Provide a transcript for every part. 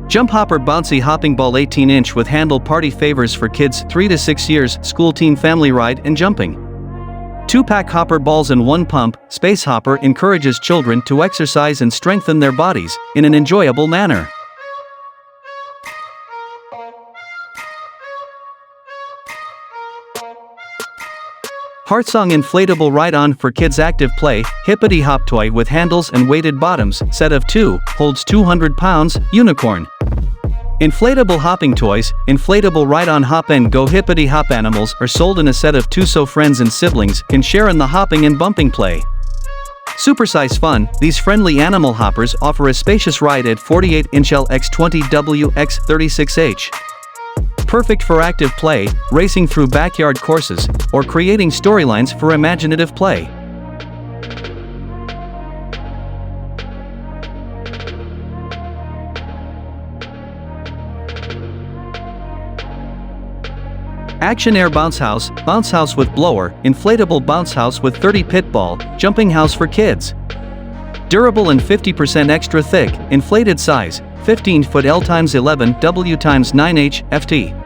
Jump Hopper Bouncy Hopping Ball 18-inch with handle party favors for kids 3 to 6 years, school team family ride and jumping. 2-pack hopper balls and 1 pump. Space Hopper encourages children to exercise and strengthen their bodies in an enjoyable manner. HearthSong Inflatable Ride-On for Kids Active Play, Hippity Hop Toy with handles and weighted bottoms, set of 2, holds 200 pounds, unicorn. Inflatable Hopping Toys, Inflatable Ride-On Hop and Go Hippity Hop animals are sold in a set of 2 so friends and siblings can share in the hopping and bumping play. Supersize fun, these friendly animal hoppers offer a spacious ride at 48-inch x20w x 36h. Perfect for active play, racing through backyard courses, or creating storylines for imaginative play. Action Air Bounce House with blower, inflatable bounce house with 30 pit ball, jumping house for kids. Durable and 50% extra thick, inflated size, 15-foot L x 11 W x 9H FT.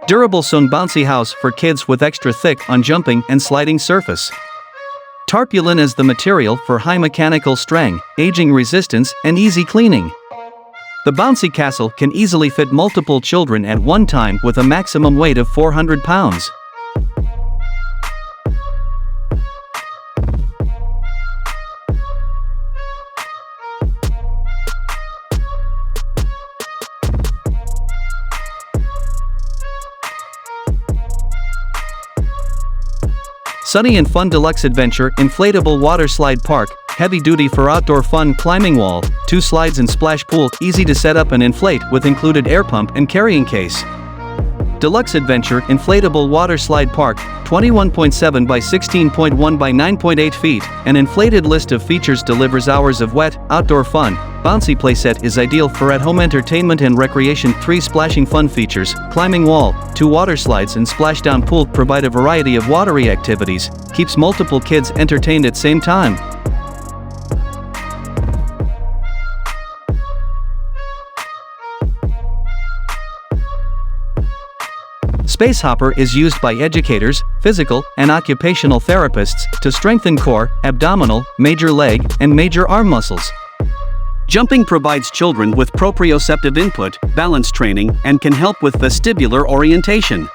Durable Sung Bouncy House for kids with extra thick on jumping and sliding surface. Tarpaulin as the material for high mechanical strength, aging resistance, and easy cleaning. The bouncy castle can easily fit multiple children at one time with a maximum weight of 400 pounds. Sunny and Fun Deluxe Adventure Inflatable Water Slide Park, heavy duty for outdoor fun climbing wall, 2 slides and splash pool, easy to set up and inflate with included air pump and carrying case. Deluxe Adventure Inflatable Water Slide Park, 21.7 by 16.1 by 9.8 feet, an inflated list of features delivers hours of wet, outdoor fun. Bouncy playset is ideal for at-home entertainment and recreation. 3 splashing fun features, climbing wall, 2 water slides and splashdown pool provide a variety of watery activities, keeps multiple kids entertained at same time. Space Hopper is used by educators, physical, and occupational therapists to strengthen core, abdominal, major leg, and major arm muscles. Jumping provides children with proprioceptive input, balance training, and can help with vestibular orientation.